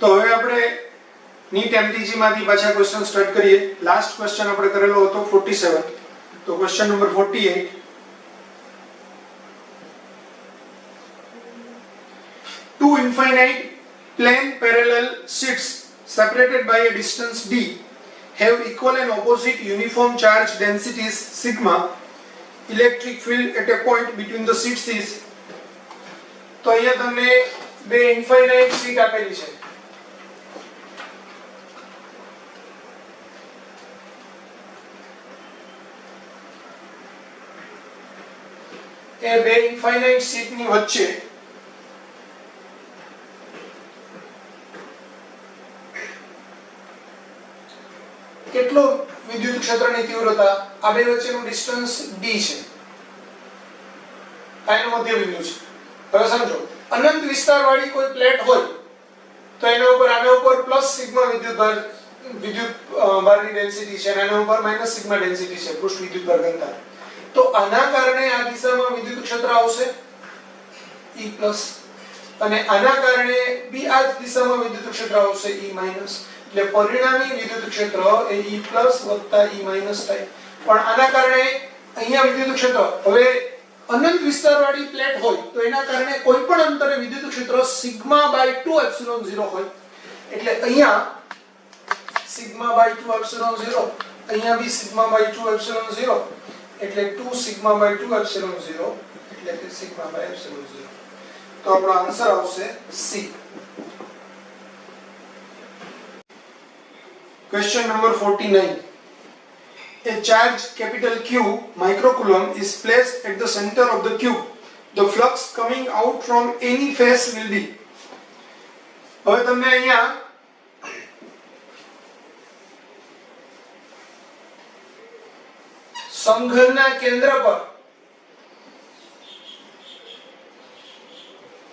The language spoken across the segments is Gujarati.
તો હવે આપણે નીટ એમટીજી માંથી પાછા ક્વેશ્ચન સ્ટાર્ટ કરીએ. લાસ્ટ ક્વેશ્ચન આપણે કરેલો હતો 47. તો question number 48. Two infinite plane parallel sheets separated by a distance d have equal and opposite uniform charge densities sigma. Electric field at a point between the sheets is. તો અહીંયા તમને બે ઇન્ફાઇનાઇટ શીટ આપેલી છે. એ બે ઇન્ફાઇનાઇટ શીટ ની વચ્ચે કેટલો વિદ્યુત ક્ષેત્રની તીવ્રતા, આ બે વચ્ચેનું ડિસ્ટન્સ d છે. આ એનો મધ્યબિંદુ છે. હવે સમજો, અનંત વિસ્તારવાળી કોઈ પ્લેટ હોય તો એના ઉપર આના ઉપર પ્લસ સિગ્મા વિદ્યુત ભારની ડેન્સિટી છે અને આના ઉપર માઈનસ સિગ્મા ડેન્સિટી છે, પૃષ્ઠ વિદ્યુત ભાર ઘનતા. તો આના કારણે આ દિશામાં વિદ્યુત ક્ષેત્ર આવશે E+ અને આના કારણે બી આ દિશામાં વિદ્યુત ક્ષેત્ર આવશે E-. એટલે પરિણામી વિદ્યુત ક્ષેત્ર એ E+ + E- થાય. પણ આના કારણે અહીંયા વિદ્યુત ક્ષેત્ર, હવે અનંત વિસ્તારવાળી પ્લેટ હોય તો એના કારણે કોઈ પણ અંતરે વિદ્યુત ક્ષેત્ર σ/2ε0 હોય. એટલે અહીંયા σ/2ε0, અહીંયા બી σ/2ε0, એટલે 2σ/2ε0, એટલે કે σ/ε0. તો આપણો આન્સર આવશે C. Question number 49. A charge capital Q microcoulomb is placed at the center of the cube. The flux coming out from any face will be. હવે તમને અહીંયા સમઘનના કેન્દ્ર પર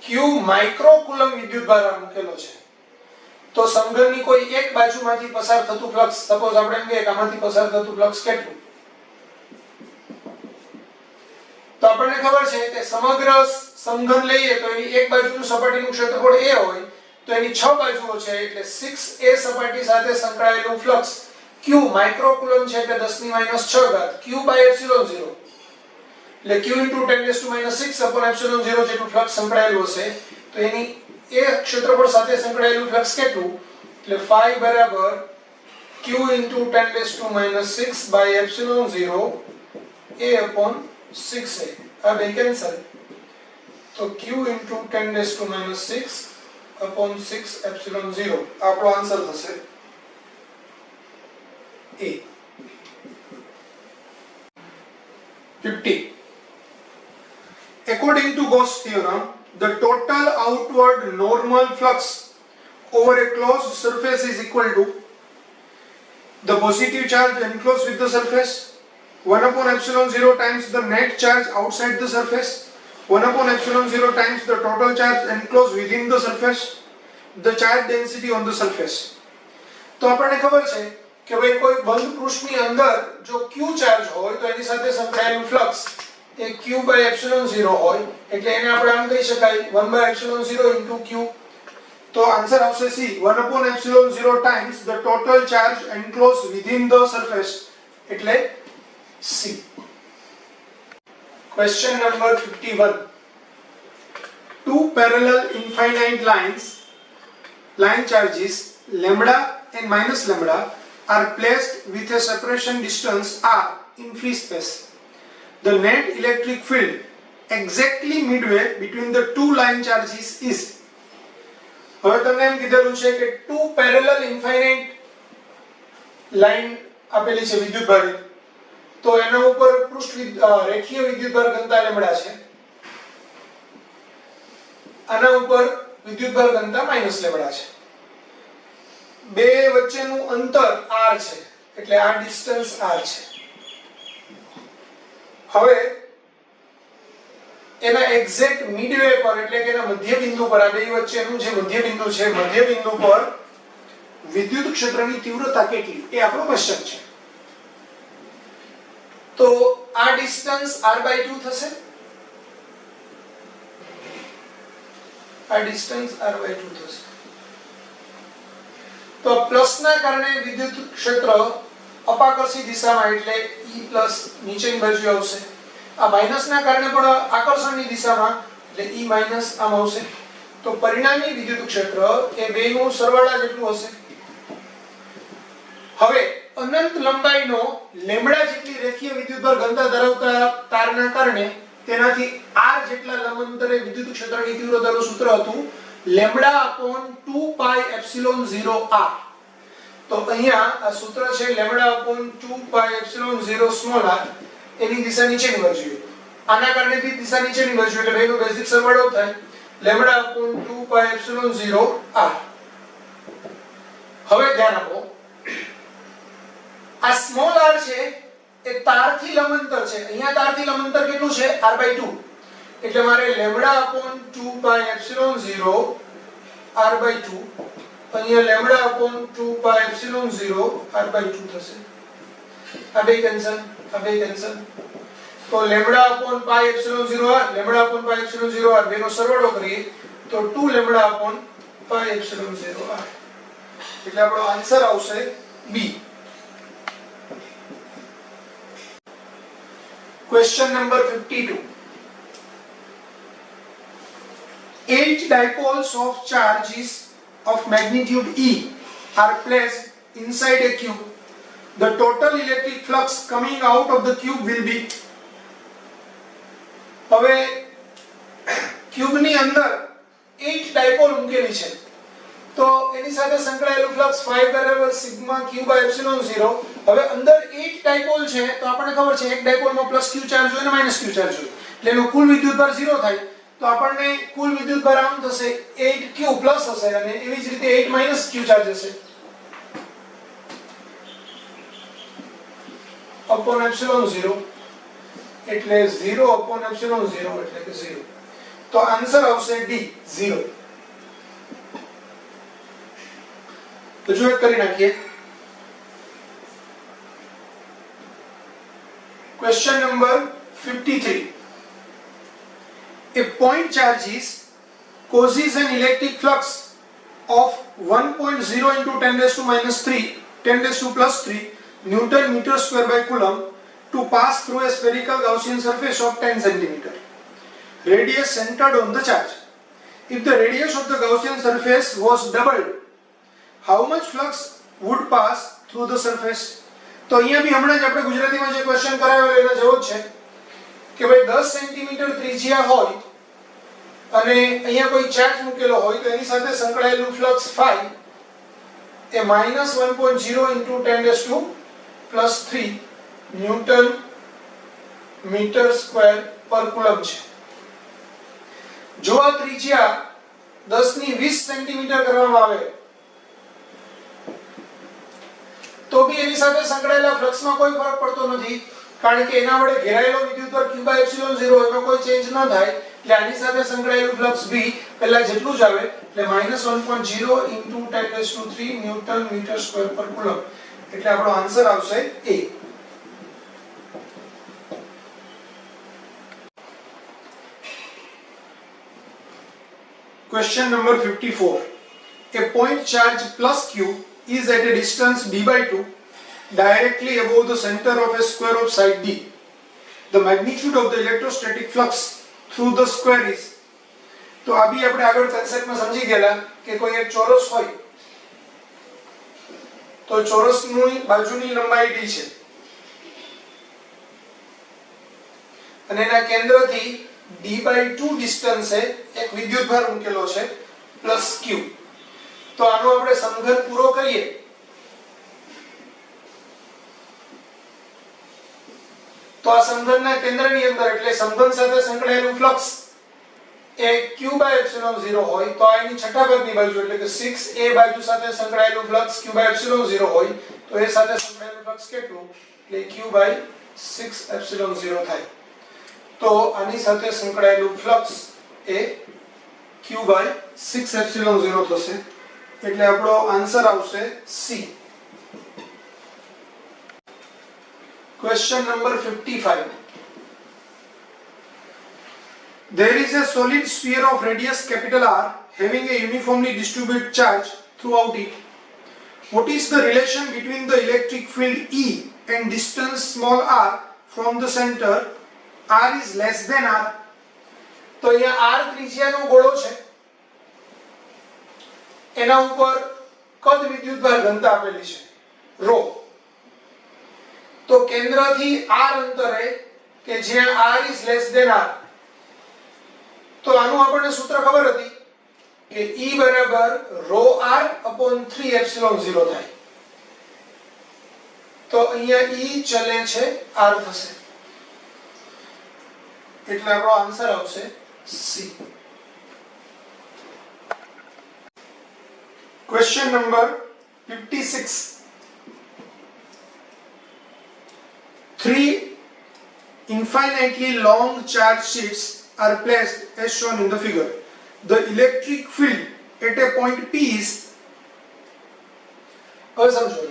Q માઇક્રોકુલમ વિદ્યુતભાર મૂકેલો છે. તો સમઘનની કોઈ એક બાજુમાંથી પસાર થતું ફ્લક્સ, સપોઝ આપણે એમ કહીએ કે આમાંથી પસાર થતું ફ્લક્સ કેટલું, તો આપણને ખબર છે કે સમગ્ર સમઘન લઈએ તો એની એક બાજુનું સપાટીનું ક્ષેત્રફળ a હોય તો એની 6 બાજુઓ છે, એટલે 6a સપાટી સાથે સંકળાયેલું ફ્લક્સ q માઇક્રોકુલમ છે, એટલે 10⁻⁶ q/ε0, એટલે q * 10⁻⁶/ε0 જેટલું ફ્લક્સ સંકળાયેલું હશે. તો એની એ ક્ષેત્રફળ સાથે સંકળાયેલું ફ્લક્સ કેટલું, એટલે phi q * 10⁻⁶/ε0 a/6a. આ બે કેન્સલ, તો q * 10⁻⁶/6ε0 આપણો આન્સર થશે A. 50. According to Gauss theorem, the total outward normal flux over a closed surface is equal to the positive charge enclosed with the surface 1/ε0 times the net charge outside the surface 1/ε0 times the total charge enclosed within the surface, the charge density on the surface. તો આપણને ખબર છે કે ભાઈ કોઈ બંધ પૃષ્ઠની અંદર જો q ચાર્જ હોય તો એની સાથે સંકળાયેલું ફ્લક્સ એ q/ε0 હોય, એટલે એને આપણે આમ કહી શકાય 1/ε0 * q. તો આન્સર આવશે C, 1/ε0 times the total charge enclosed within the surface, એટલે C. Question number 51. Two parallel infinite line charges lambda and minus lambda are placed with a separation distance r in free space. The net electric field exactly midway between the two line charges is. હવે તમને એમ કીધેલું છે કે two parallel infinite line આપેલી છે વિદ્યુતભારી, તો એના ઉપર પૃષ્ઠ રેખીય વિદ્યુતભાર ઘનતા લેમ્બડા છે, આના ઉપર વિદ્યુતભાર ઘનતા માઈનસ લેમ્બડા છે. બે વચ્ચેનું અંતર r છે, એટલે આ ડિસ્ટન્સ r છે. હવે એના એક્ઝેક્ટ મિડવે પર, એટલે કે એના મધ્યબિંદુ પર, આ બે વચ્ચેનું જે મધ્યબિંદુ છે, મધ્યબિંદુ પર વિદ્યુત ક્ષેત્રની તીવ્રતા કેટલી, એ આપણો ક્વેશ્ચન છે. તો આ ડિસ્ટન્સ r/2 થશે, આ ડિસ્ટન્સ r/2 થશે. તો પ્લસના કારણે વિદ્યુત ક્ષેત્ર અપાકર્ષી દિશામાં એટલે E પ્લસ નીચેની બાજુ આવશે, આ માઇનસના કારણે પણ આકર્ષણની દિશામાં એટલે E માઇનસ આમ આવશે. તો પરિણામી વિદ્યુત ક્ષેત્ર એ બેનું સરવાળા જેટલું હશે. હવે અનંત લંબાઈનો લેમ્બડા જેટલી રેખીય વિદ્યુતભાર ઘનતા ધરાવતા તારના કારણે તેનાથી r જેટલા લંબ અંતરે વિદ્યુત ક્ષેત્રની તીવ્રતાનું સૂત્ર હતું λ/2πε0r. તો અહીંયા આ સૂત્ર છે λ/2πε0r. એની દિશા નીચેની બાજુએ, આના કારણે બી દિશા નીચેની બાજુ એટલે બેનો બેઝિક સરવાળો થાય λ/2πε0r. હવે ધ્યાન આપો, આ સ્મોલ r છે એ તારથી લંબ અંતર છે. અહીંયા તારથી લંબ અંતર કેટલું છે? r/2. એટલે મારે λ/2πε0r/2 અહીંયા λ/2πε0r/2 થશે. આ બે કેન્સલ, આ બે કેન્સલ. તો λ/πε0r બેનો સરવાળો કરીએ તો 2λ/πε0r. એટલે આપણો આન્સર આવશે બી. Question number 52. 8 dipoles of charges of magnitude E are placed inside a cube. The total electric flux coming out of the cube will be. હવે ક્યુબની અંદર 8 ડાયપોલ મૂકેલી છે તો એની સાથે સંકળાયેલું ફ્લક્સ 5 બરાબર સિગ્મા q બાય એપ્સિલોન 0. હવે અંદર 8 ડાયપોલ છે તો આપણને ખબર છે એક ડાયપોલમાં પ્લસ q ચાર્જ હોય અને માઈનસ q ચાર્જ હોય એટલે એનો કુલ વિદ્યુતભાર 0 થાય. તો આપણને કુલ વિદ્યુતભાર આમ થશે 8q પ્લસ હશે અને એવી જ રીતે 8 માઈનસ q ચાર્જ હશે અપોન એપ્સિલોન 0 એટલે 0 અપોન એપ્સિલોન 0 એટલે કે 0. તો આન્સર આવશે ડી 0. તો જો એક કરી નાખીએ. Question number 53. A point charge causes an electric flux of 1.0 into 10 raised to minus 3, 10 raised to plus 3 Newton meter square by Coulomb to pass through a spherical Gaussian surface of 10 centimeter. Radius centered on the charge. If the radius of the Gaussian surface was doubled, how much flux would pass through the surface? તો અહીંયા બી હમણાં જ આપણે ગુજરાતીમાં જે ક્વેશ્ચન કરાવેલો એના જેવો જ છે કે ભાઈ 10 સેન્ટીમીટર ત્રિજ્યા હોય અને અહીંયા કોઈ ચાર્જ મૂકેલો હોય તો એની સાથે સંકળાયેલું ફ્લક્સ phi એ -1.0 into 10 raised to plus 3 newton metre square પર કુલમ છે. જો આ ત્રિજ્યા 10 ની 20 સેન્ટીમીટર કરવામાં આવે તો બી એની સાથે સંકળાયેલા ફ્લક્સમાં કોઈ ફરક પડતો નથી કારણ કે એના વડે ઘેરાયેલો વિદ્યુતભાર q બાય એપ્સિલોન 0 એમાં કોઈ ચેન્જ ન થાય એટલે આની સાથે સંકળાયેલું ફ્લક્સ b પહેલા જેટલું જ આવે એટલે -1.0 into 10 raised to 3 newton metre square પર કુલમ. એટલે આપણો આન્સર આવશે a. Question number 54. A point charge plus q is at a distance d by 2 directly above the center of a square of side d. The magnitude of the electrostatic flux through the square is. તો આ બી આપણે આગળ કન્સેપ્ટમાં સમજી ગયેલા કે કોઈ એક ચોરસ હોય તો ચોરસની બાજુની લંબાઈ d છે અને એના કેન્દ્રથી d/2 ડિસ્ટન્સે એક વિદ્યુતભાર મૂકેલો છે પ્લસ q. તો આનો આપણે સમઘન પૂરો કરીએ તો આ સમઘનના કેન્દ્રની અંદર એટલે સમઘન સાથે સંકળાયેલું ફ્લક્સ એ q બાય એપ્સિલોન 0 હોય તો આ એની છઠ્ઠા ભાગની બાજુ એટલે કે 6a બાજુ સાથે સંકળાયેલું ફ્લક્સ q બાય એપ્સિલોન 0 હોય તો એ સાથે સંકળાયેલું ફ્લક્સ કેટલું એટલે q બાય 6 એપ્સિલોન 0 થાય. તો આની સાથે સંકળાયેલું ફ્લક્સ એ q બાય 6 એપ્સિલોન 0 થશે એટલે આપણો આન્સર આવશે C. Question number 55. There is a solid sphere of radius capital R having a uniformly distributed charge throughout it. What is the relation between the electric field E and distance small r from the center? R is less than R. તો અહીંયા R ત્રિજ્યાનો ગોળો છે, એના ઉપર કદ વિદ્યુતભાર ઘનતા આપેલી છે ρ. તો કેન્દ્રથી R અંતરે કે જ્યાં R is less than R, તો આનું આપણને સૂત્ર ખબર હતી કે E બરાબર ρr upon 3 epsilon 0 થાય. તો અહીંયા E ચલે છે R થશે, એટલે આપણો આન્સર આવશે C. Question number 56. 3 infinitely long charge sheets are placed as shown in the figure. The electric field at a point P is, હવે સમજો,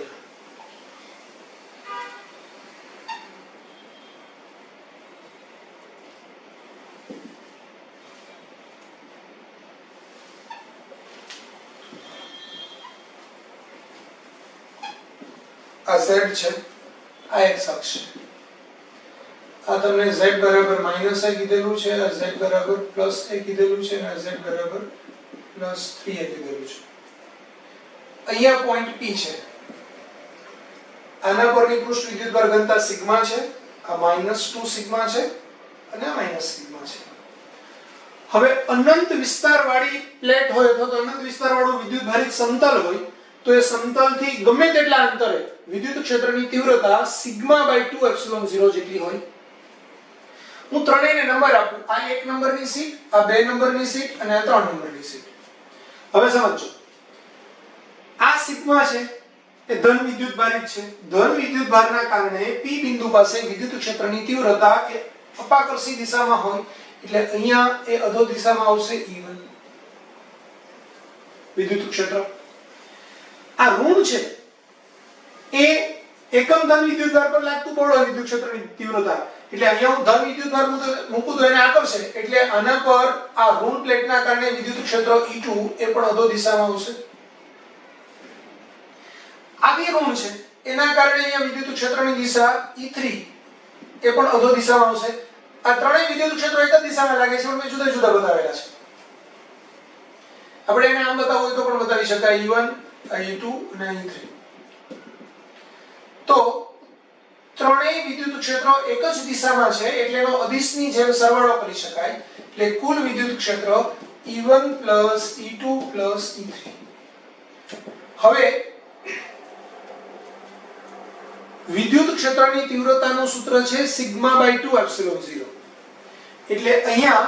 આ z છે, આ x અક્ષ છે, આ તમને z બરાબર -a કીધેલું છે, આ z બરાબર +a કીધેલું છે, અને આ z બરાબર +3a કીધેલું છે. અહીંયા પોઈન્ટ P છે, આના પરની પૃષ્ઠ વિદ્યુતભાર ઘનતા સિગ્મા છે, આ -2 સિગ્મા છે, અને આ માઈનસ સિગ્મા છે. હવે અનંત વિસ્તારવાળી પ્લેટ હોય અથવા તો અનંત વિસ્તારવાળું વિદ્યુતભારિત સમતલ હોય, તો એ સમતલથી ગમે તેટલા અંતરે વિદ્યુત ક્ષેત્રની તીવ્રતા σ/2 એપ્સિલોન 0 જેટલી હોય. હું ત્રણેયને નંબર આપું, આ 1 નંબરની સીટ, આ 2 નંબરની સીટ, અને આ 3 નંબરની સીટ. હવે સમજો, આ સિગ્મા છે એ ધન વિદ્યુતભારિત છે. ધન વિદ્યુતભારના કારણે P બિંદુ પાસે વિદ્યુત ક્ષેત્રની તીવ્રતા એ અપાકર્ષી દિશામાં હોય, એટલે અહીંયા એ અધો દિશામાં આવશે E1 વિદ્યુત ક્ષેત્ર. આ ઋણ છે એ એકમ ધન વિદ્યુતભાર પર લાગતું બળ હોય વિદ્યુત ક્ષેત્રની તીવ્રતા, એટલે અહીંયા હું ધન વિદ્યુતભાર મૂકું તો એને આકર્ષે, એટલે આના પર આ ઋણ પ્લેટના કારણે વિદ્યુત ક્ષેત્ર E2 એ પણ અધો દિશામાં આવશે. આ બે ઋણ છે એના કારણે અહીંયા વિદ્યુત ક્ષેત્રની દિશા E3 એ પણ અધો દિશામાં આવશે. આ ત્રણેય વિદ્યુત ક્ષેત્રો એક જ દિશામાં લાગે છે, પણ મેં જુદા જુદા બતાવેલા છે. આપણે એને આમ બતાવવું હોય તો પણ બતાવી શકાય, E1, E2 અને E3. તો ત્રણેય વિદ્યુત ક્ષેત્રો એક જ દિશામાં છે, એટલે એનો અદિશની જેમ સરવાળો કરી શકાય, એટલે કુલ વિદ્યુત ક્ષેત્ર E1 E2 E3. હવે વિદ્યુત ક્ષેત્રની તીવ્રતાનું સૂત્ર છે σ/2 એપ્સિલોન 0, એટલે અહીંયા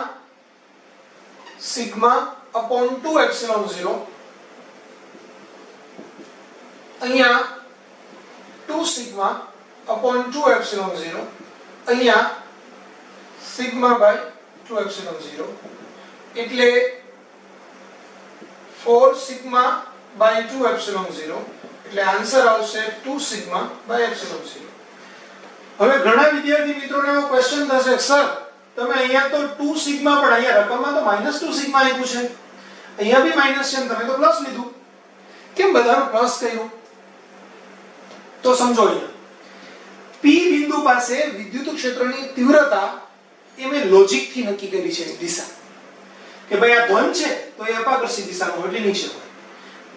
σ/2 એપ્સિલોન 0, અહીંયા 2 σ/2 એપ્સિલોન 0, અહીંયા σ/2 એપ્સિલોન 0, એટલે 4 σ/2 એપ્સિલોન 0, એટલે આન્સર આવશે 2 σ/એપ્સિલોન 0. હવે ઘણા વિદ્યાર્થી મિત્રોને એવો ક્વેશ્ચન થશે, સર તમે અહીંયા તો 2 સિગ્મા, પણ અહીંયા રકમમાં તો -2 સિગ્મા આપ્યું છે, અહીંયા બી માઈનસ છે, તમે તો પ્લસ લીધું, કેમ બધાનું પ્લસ કર્યું? તો સમજો, અહીંયા P બિંદુ પાસે વિદ્યુત ક્ષેત્રની તીવ્રતા એ મેં લોજિક થી નક્કી કરી છે દિશા, કે ભાઈ આ ધન છે તો એ અપાકર્ષી દિશામાં એટલે નીચે હોય,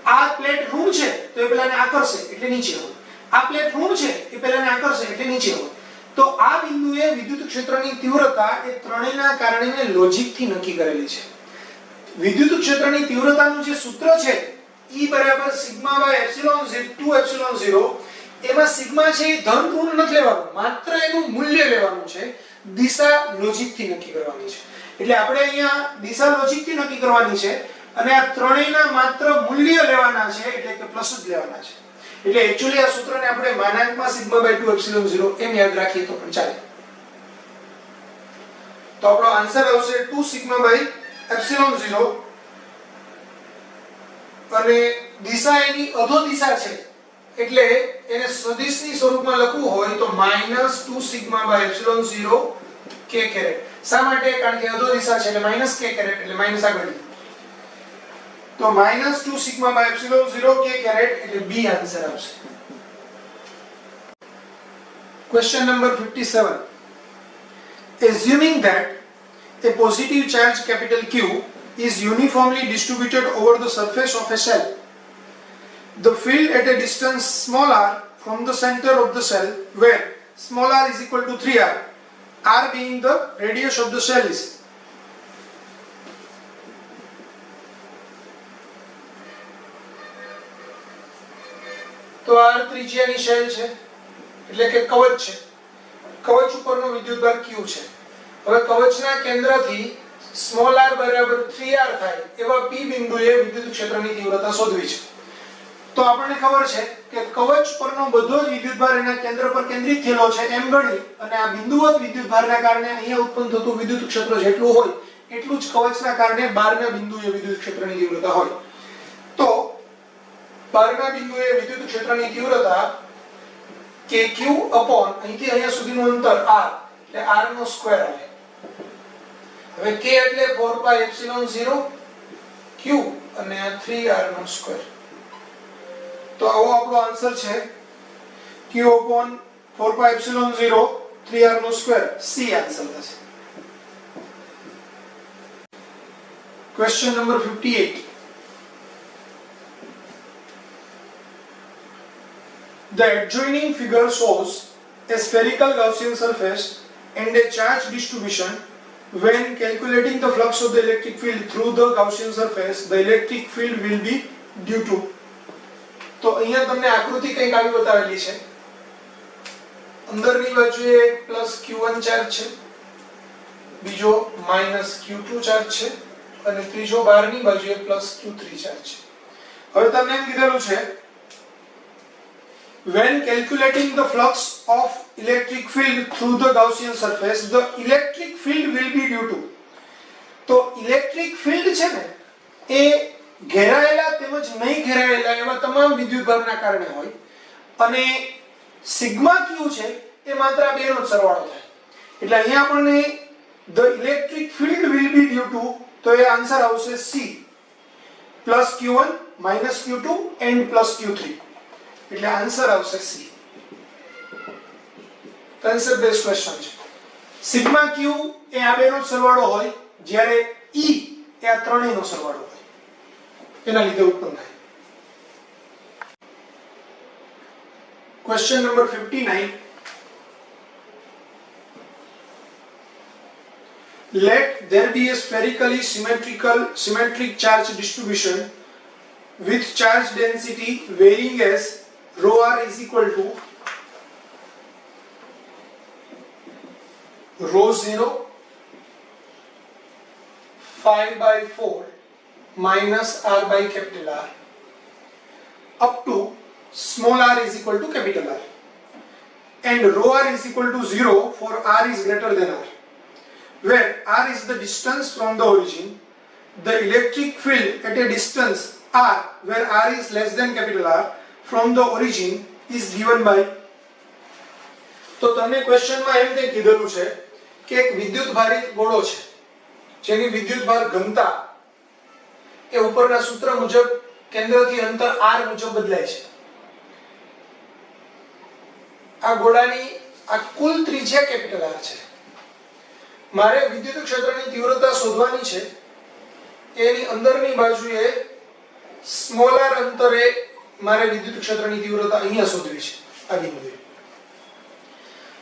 આ પ્લેટ ઋણ છે તો એ પેલાને આકર્ષે એટલે નીચે હોય, આ પ્લેટ ઋણ છે એ પેલાને આકર્ષે એટલે નીચે હોય. તો આ બિંદુએ વિદ્યુત ક્ષેત્રની તીવ્રતા એ ત્રણેયના કારણે મેં લોજિક થી નક્કી કરેલી છે. વિદ્યુત ક્ષેત્રની તીવ્રતાનું જે સૂત્ર છે E બરાબર σ/2 એપ્સિલોન 0, એમાં સિગ્મા છે એ ધન ઋણ નથી લેવાનું, માત્ર એનું મૂલ્ય લેવાનું છે, દિશા લોજિક થી નક્કી કરવાની છે. એટલે આપણે અહીંયા દિશા લોજિક થી નક્કી કરવાની છે, અને આ ત્રણેયના માત્ર મૂલ્ય લેવાના છે, એટલે કે પ્લસ જ લેવાના છે. એટલે એક્ચ્યુઅલી આ સૂત્રને આપણે માનાંકમાં σ/2 એપ્સિલોન 0 એમ યાદ રાખીએ તો પણ ચાલે. તો આપણો આન્સર આવશે 2 σ/એપ્સિલોન 0, અને દિશા એની અધો દિશા છે, એટલે એને સદિશની સ્વરૂપમાં લખવું હોય તો -2 σ/એપ્સિલોન 0 k². શા માટે? કારણ કે અધો દિશા છે એટલે -k², એટલે માઈનસ આગળ. તો -2 sigma by epsilon 0 k caret એટલે બી આન્સર આવશે. Question number 57. Assuming that a positive charge capital Q is uniformly distributed over the surface of a cell, the field at a distance small r from the center of the cell, where small r is equal to 3r, r being the radius of the cell, is. તો r ત્રિજ્યાની શેલ છે એટલે કે કવચ છે. કવચ ઉપરનો વિદ્યુતભાર Q છે. હવે કવચના કેન્દ્રથી સ્મોલ r બરાબર 3r થાય એવા P બિંદુએ વિદ્યુત ક્ષેત્રની તીવ્રતા શોધવી છે. તો આપણને ખબર છે કે કવચ પરનો બધો જ વિદ્યુતભાર એના કેન્દ્ર પર કેન્દ્રિત થયેલો છે એમ ગણી અને આ બિંદુવત વિદ્યુતભારના કારણે અહીંયા ઉત્પન્ન થતું વિદ્યુત ક્ષેત્ર જેટલું હોય એટલું જ કવચના કારણે બહારના બિંદુએ વિદ્યુત ક્ષેત્રની તીવ્રતા હોય. તો બહારના બિંદુએ વિદ્યુત ક્ષેત્રની તીવ્રતા kq અપોન અહીંથી અહીંયા સુધીનું અંતર r એટલે r નો સ્ક્વેર આવે. હવે k એટલે 4 પાઈ એપ્સિલોન 0 q અને 3r નો સ્ક્વેર. તો આવો આપણો આન્સર છે q upon 4 pi epsilon 0 3r નો સ્ક્વેર. સી આન્સર થશે. Question number 58. The adjoining figure shows a spherical Gaussian surface and a charge distribution. When calculating the flux of the electric field through the Gaussian surface, the electric field will be due to. તો અહીંયા તમને આકૃતિ કંઈક આવી બતાવેલી છે. અંદરની બાજુએ +q1 ચાર્જ છે, બીજો -q2 ચાર્જ છે અને ત્રીજો બહારની બાજુએ +q3 ચાર્જ છે. હવે તમને એમ કીધેલું છે when calculating the flux of electric field through the Gaussian surface, the electric field will be due to. તો electric field છે ને એ ઘેરાયેલા તેમજ નહીં ઘેરાયેલા એવા તમામ વિદ્યુતભારના કારણે હોય અને સિગ્મા ક્યુ છે એ માત્ર આ બેનો સરવાળો થાય. એટલે અહીંયા આપણને the electric field will be due to તો એ આન્સર આવશે C +q1 -q2 and +q3. એટલે આન્સર આવશે C. કન્સેપ્ટ બેઝ ક્વેશ્ચન છે. સિગ્મા ક્યુ એ આ બેનો સરવાળો હોય જ્યારે E એ આ ત્રણેયનો સરવાળો હોય એના લીધે ઉત્પન્ન થાય. Question number 59. Let there be a spherically symmetric charge distribution with charge density varying as rho r is equal to rho 0 5/4 minus r by capital R up to small r is equal to capital R, and rho r is equal to 0 for r is greater than r, where r is the distance from the origin. The electric field at a distance r where r is less than capital R from the origin is given by. તો તમને ક્વેશ્ચનમાં એમ તે કીધેલું છે કે એક વિદ્યુત ભારિત ગોળો છે જેની વિદ્યુતભાર ઘનતા એ ઉપરના સૂત્ર મુજબ કેન્દ્રથી અંતર r મુજબ બદલાય છે. આ ગોળાની આ કુલ ત્રિજ્યા કેપિટલ R છે. મારે વિદ્યુત ક્ષેત્રની તીવ્રતા શોધવાની છે. એની અંદરની બાજુએ સ્મોલ r અંતરે મારે વિદ્યુત ક્ષેત્રની તીવ્રતા અહીંયા શોધવી છે આ બિંદુએ.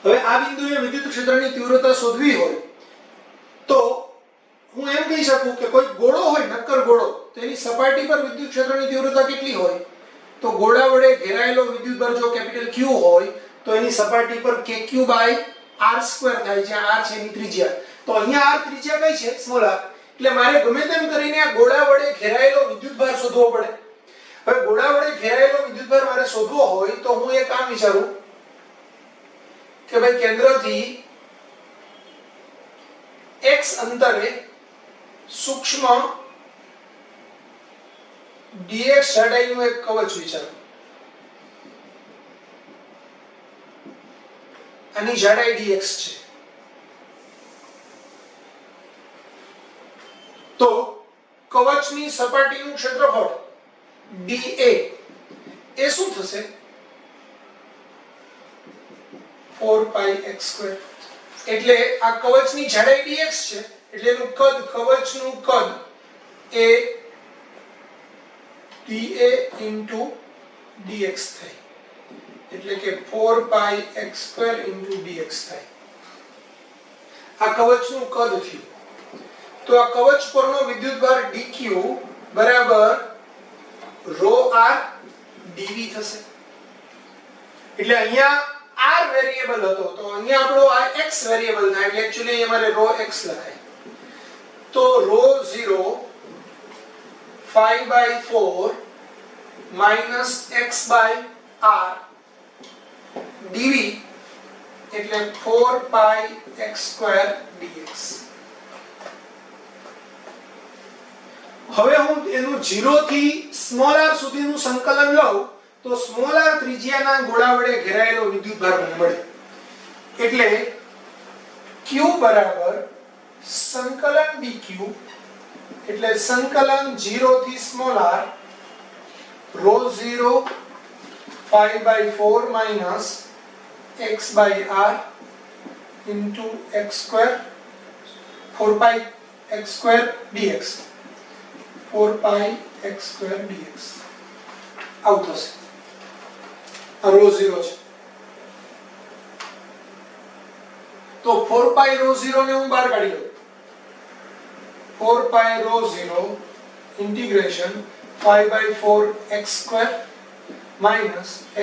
હવે આ બિંદુએ વિદ્યુત ક્ષેત્રની તીવ્રતા શોધવી હોય તો હું એમ કહી શકું કે કોઈ ગોળો હોય નક્કર ગોળો તેની સપાટી પર વિદ્યુત ક્ષેત્રની તીવ્રતા કેટલી હોય તો ગોળા વડે ઘેરાયેલો વિદ્યુતભાર જો કેપિટલ Q હોય તો એની સપાટી પર kq r² થાય છે. r છે એની ત્રિજ્યા. તો અહીંયા r ત્રિજ્યા કઈ છે સ્મોલ r. એટલે મારે ગમે તેમ કરીને આ ગોળા વડે ઘેરાયેલો વિદ્યુતભાર શોધવો પડે. હવે ગોળા વડે ઘેરાયેલો વિદ્યુતભાર મારે શોધવો હોય તો હું એક કામ વિચારું કે ભાઈ કેન્દ્રથી x અંતરે સૂક્ષ્મ dx જાડાઈનું એક કવચ વિચારો. આની જાડાઈ dx છે. તો કવચની સપાટીનું ક્ષેત્રફળ dA એ શું થશે 4πx². એટલે આ કવચની જાડાઈ dx છે એટલે એનું કદ કવચનું કદ એ dA * dx થાય એટલે કે 4πx² * dx થાય. આ કવચનું કદ થયું. તો આ કવચ પરનો વિદ્યુતભાર dq બરાબર ρr dv થશે. એટલે અહીંયા r વેરીએબલ હતો તો અહીંયા આપણો આ x વેરીએબલ થાય એટલે એક્ચ્યુઅલી અમારે ρx લખાય. તો ρ0 5/4 - x/r dv એટલે 4πx² dx. હવે હું એનું 0 થી r સુધીનું સંકલન લઉં તો r ત્રિજ્યાના ગોળા વડે ઘેરાયેલો વિદ્યુતભાર મને મળે. એટલે q બરાબર સંકલન dq એટલે સંકલન 0 થી r ρ0 5/4 - x/r x² 4πx² dx 4πx² dx આવું થશે. આ ρ0 છે તો 4π ρ0 ને હું બહાર કાઢી લઉં. 4π ρ0 ઇન્ટિગ્રેશન 5/4 x²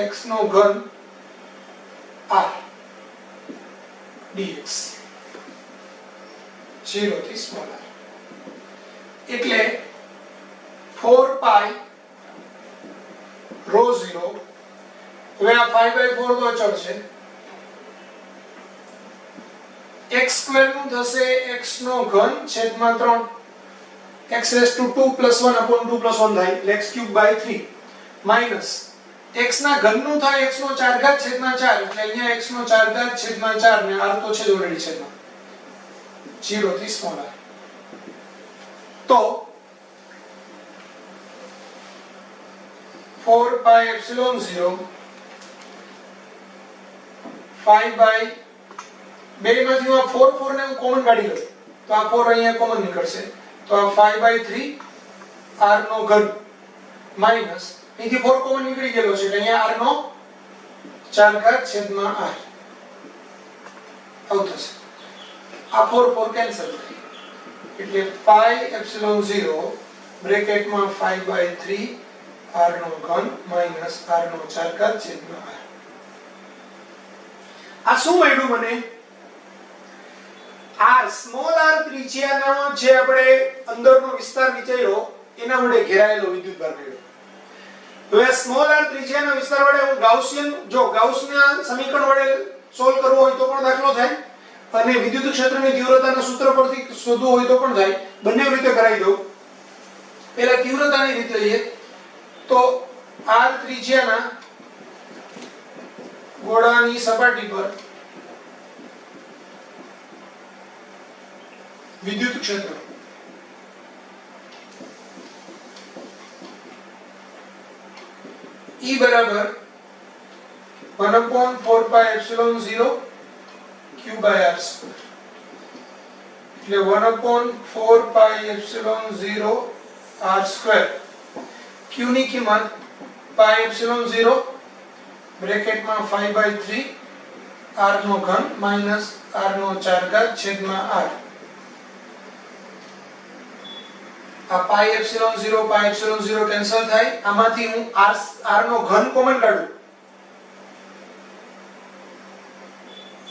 - x નો ઘન r dx 0 થી r એટલે 4π ρ0 હવે આ 5/4 તો અચળ છે x² નું થશે x નો ઘન છેદમાં 3 x⁻² + 1/2 + 1 થાય એટલે x³ / 3 - x ના ઘનનું થાય x નો 4 ઘાત છેદમાં 4 એટલે અહીંયા x નો 4 ઘાત છેદમાં 4 ને r તો છે ઓલરેડી છેદમાં 0 થી r. તો 4πε0 5/2 માંથી આ 4 ને હું કોમન કાઢી લઉં તો આ 4 અહીંયા કોમન નીકળશે તો આ 5/3 r નો ઘન માઈનસ અહીંથી 4 કોમન નીકળી ગયેલો છે એટલે અહીંયા r નો 4 ઘાત છેદમાં r આવું થશે. આ 4 કેન્સલ થાય એટલે πε0 બ્રેકેટમાં 5/3 r નો ઘન માઈનસ r નો 4 ઘાત છેદમાં r. આ શું મળ્યું મને r સ્મોલ r ત્રિજ્યાનો જે આપણે અંદરનો વિસ્તાર વિચાર્યો એના વડે ઘેરાયેલો વિદ્યુતભાર મળ્યો. હવે સ્મોલ r ત્રિજ્યાના વિસ્તાર વડે હું ગાઉસિયન જો ગાઉસના સમીકરણ વડે સોલ્વ કરવો હોય તો પણ દાખલો થાય અને વિદ્યુત ક્ષેત્રની તીવ્રતાના સૂત્ર પરથી શોધવું હોય તો પણ થાય. બંને રીતે કરાવી દઉં. પહેલા તીવ્રતાની રીતે લઈએ તો r ત્રિજ્યાના ગોળાની સપાટી પર વિદ્યુત ક્ષેત્ર E બરાબર 1/4πε0 q/r² એટલે 1/4πε0 r². q ની કિંમત πε0 બ્રેકેટમાં 5/3 r નો ઘન માઈનસ r નો 4 ઘાત છેદમાં r. આ πε0 કેન્સલ થાય. આમાંથી હું r નો ઘન કોમન કાઢું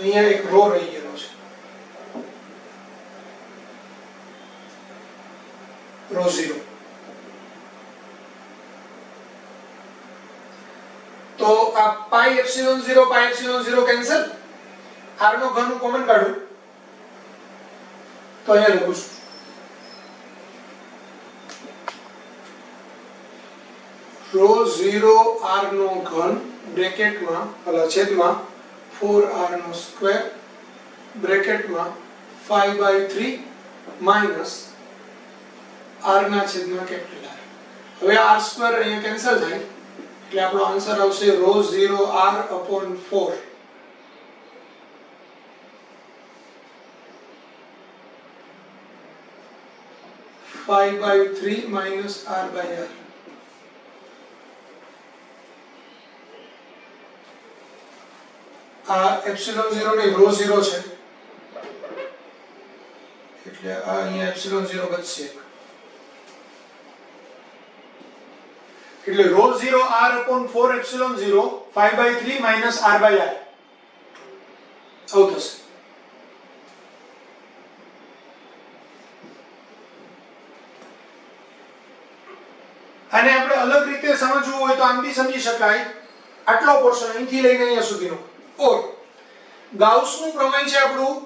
અહીંયા એક રો રહી ગયેલો છે ρ0. તો આ πε0 કેન્સલ r નો ઘન હું કોમન કાઢું તો અહીંયા લખું છું ρ0 r નો ઘન બ્રેકેટમાં છેદમાં 4r² બ્રેકેટમાં 5/3 માઈનસ r ના છેદમાં કેપિટલ R. હવે r² અહીંયા કેન્સલ થાય એટલે આપણો આન્સર આવશે ρ0 r/4 5/3 minus r/r. આ એપ્સિલોન 0 ને ρ0 છે એટલે આ અહીંયા એપ્સિલોન 0 બચશે એટલે ρ0 r/4 એપ્સિલોન 0 5/3 minus r/r આવું થશે. આને આપણે અલગ રીતે સમજવું હોય તો આમ બી સમજી શકાય. આટલો પોર્શન અહીંથી લઈને અહીંયા સુધીનો ઓર ગાઉસનું પ્રમેય છે આપણું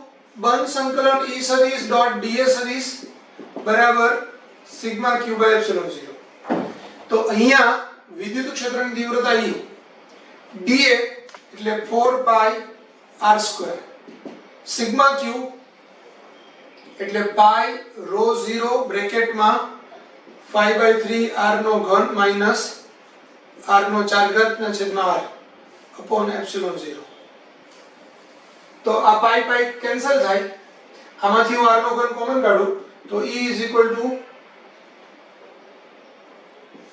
બંધ સંકલન E સદિશ ડોટ dA સદિશ બરાબર સિગ્મા q બાય એપ્સિલોન 0. તો અહીંયા વિદ્યુત ક્ષેત્રની તીવ્રતા E dA એટલે 4 પાઈ r² સિગ્મા q એટલે પાઈ ρ0 બ્રેકેટમાં 5/3 r નો ઘન માઈનસ r નો 4 ઘાત ના છેદમાં r અપોન એપ્સિલોન 0. તો આ પાઈ પાઈ કેન્સલ થાય આમાંથી હું r નો ઘન કોમન કાઢું તો E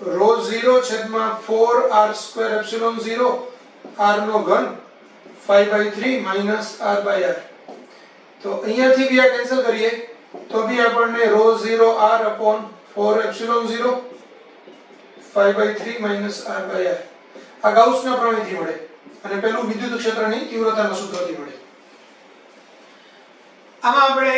ρ0 છેદમાં 4r² એપ્સિલોન 0 r નો ઘન 5/3 માઈનસ r/r. તો અહીંયાથી બી આ કેન્સલ કરીએ તો બી આપણને ρ0 r upon 4 epsilon 0 5/3 minus r/r આ ગાઉસના પ્રમેયથી મળે અને પેલું વિદ્યુત ક્ષેત્રની તીવ્રતાના સૂત્રથી મળે. આમાં આપણે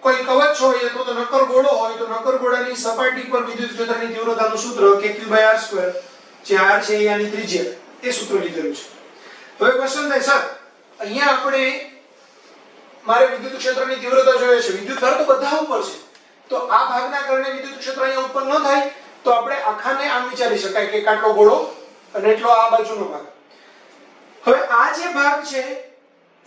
કોઈ કવચ હોય તો નક્કર ગોળો હોય તો નક્કર ગોળાની સપાટી પર વિદ્યુત ક્ષેત્રની તીવ્રતાનું સૂત્ર kq/r², જે r છે એની ત્રિજ્યા, એ સૂત્ર લીધેલું છે. હવે ક્વેશ્ચન થાય સર અહીંયા આપણે મારે વિદ્યુત ક્ષેત્રની તીવ્રતા જોઈએ છે, વિદ્યુત ભાર તો બધા ઉપર છે, તો આ ભાગના કારણે વિદ્યુત ક્ષેત્ર અહીંયા ઉત્પન્ન ન થાય તો આપણે આખાને આમ વિચારી શકાય કે આટલો ગોળો અને એટલો આ બાજુનો ભાગ. હવે આ જે ભાગ છે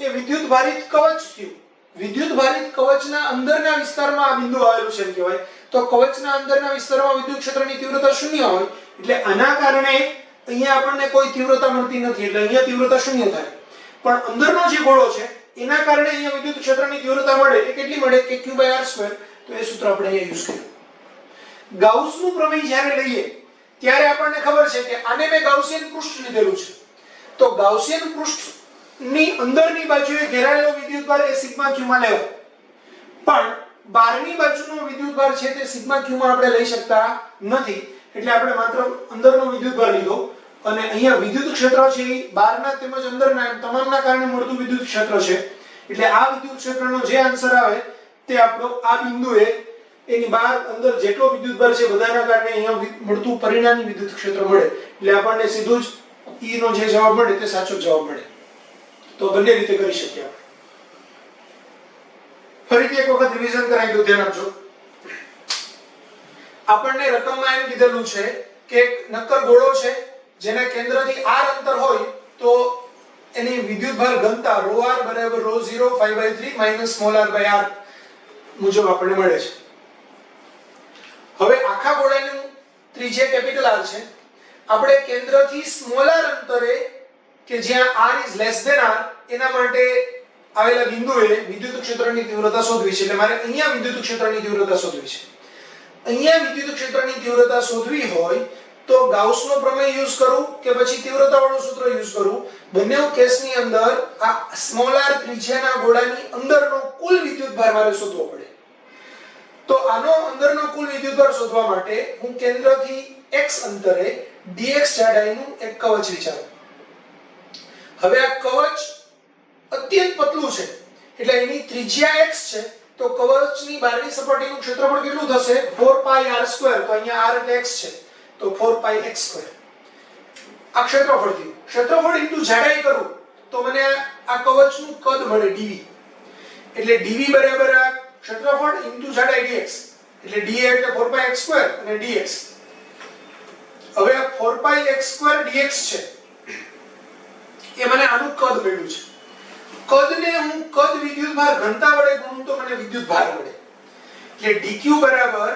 એ વિદ્યુત ભારિત કવચ થયું. વિદ્યુત ભારિત કવચના અંદરના વિસ્તારમાં આ બિંદુ આવેલું છે એમ કહેવાય. તો કવચના અંદરના વિસ્તારમાં વિદ્યુત ક્ષેત્રની તીવ્રતા શૂન્ય હોય એટલે આના કારણે અહીંયા આપણને કોઈ તીવ્રતા મળતી નથી એટલે અહીંયા તીવ્રતા શૂન્ય થાય. પણ અંદરનો જે ગોળો છે એના કારણે અહીંયા વિદ્યુત ક્ષેત્રની તીવ્રતા મળે. એ કેટલી મળે? kq/r². તો એ સૂત્ર આપણે અહીંયા યુઝ કર્યું. ગાઉસનું પ્રમેય જ્યારે લઈએ ત્યારે આપણને ખબર છે કે આને મેં ગાઉસિયન પૃષ્ઠ લીધેલું છે. તો ગાઉસિયન પૃષ્ઠની અંદરની બાજુએ ઘેરાયેલો વિદ્યુતભાર એ સિગ્મા q માં લેવાય. પણ બહારની બાજુનો વિદ્યુતભાર છે તે સિગ્મા q માં આપણે લઈ શકતા નથી એટલે આપણે માત્ર અંદરનો વિદ્યુતભાર લીધો અને અહીંયા વિદ્યુત ક્ષેત્ર છે એ બહારના તેમજ અંદરના એમ તમામના કારણે મળતું વિદ્યુત ક્ષેત્ર છે. એટલે આ વિદ્યુત ક્ષેત્રનો જે આન્સર આવે તે આપણો આ બિંદુએ એની બહાર અંદર જેટલો વિદ્યુતભાર છે બધાના કારણે અહીંયા મળતું પરિણામી વિદ્યુત ક્ષેત્ર મળે એટલે આપણને સીધું જ E નો જે જવાબ મળે તે સાચો જવાબ મળે. તો બંને રીતે કરી શકીએ આપણે. ફરીથી એક વખત રિવિઝન કરાવી દઉં, ધ્યાન આપજો. આપણને રકમમાં એમ કીધેલું છે કે એક નક્કર ગોળો છે જેના કેન્દ્રથી r અંતર હોય તો એની વિદ્યુતભાર ઘનતા ρr બરાબર ρ0 5/3 માઈનસ r/r મુજબ આપણને મળે છે. હવે આખા ગોળાનું ત્રિજ્યા કેપિટલ R છે. આપણે કેન્દ્રથી સ્મોલ r અંતરે કે જ્યાં r is less than r એના માટે આવેલા બિંદુએ વિદ્યુત ક્ષેત્રની તીવ્રતા શોધવી છે. એટલે મારે અહીંયા વિદ્યુત ક્ષેત્રની તીવ્રતા શોધવી છે. અહીંયા વિદ્યુત ક્ષેત્રની તીવ્રતા શોધવી હોય તો ગાઉસનો પ્રમેય યુઝ કરું કે પછી તીવ્રતાવાળું સૂત્ર યુઝ કરું. બંને કેસની અંદર આ સ્મોલ r ત્રિજ્યાના ગોળાની અંદરનો કુલ વિદ્યુતભાર મારે શોધવો પડે. તો આનો અંદરનો કુલ વિદ્યુતભાર શોધવા માટે હું કેન્દ્રથી x અંતરે dx જાડાઈનું એક કવચ વિચારું. હવે આ કવચ અત્યંત પતલું છે એટલે એની ત્રિજ્યા x છે તો કવચની બહારની સપાટીનું ક્ષેત્રફળ કેટલું થશે? 4πr². તો અહીંયા r એટલે x છે તો 4πx². આ ક્ષેત્રફળ થયું. ક્ષેત્રફળ ઇન્ટુ જાડાઈ કરું તો મને આ કવચનું કદ મળે dv. એટલે dv બરાબર આ ક્ષેત્રફળ ઇન્ટુ જાડાઈ dx એટલે dA એટલે 4πx² અને dx. હવે આ 4πx² dx છે એ મને આનું કદ મળ્યું છે. કદને હું કદ વિદ્યુતભાર ઘનતા વડે ગુણું તો મને વિદ્યુતભાર મળે. એટલે dq બરાબર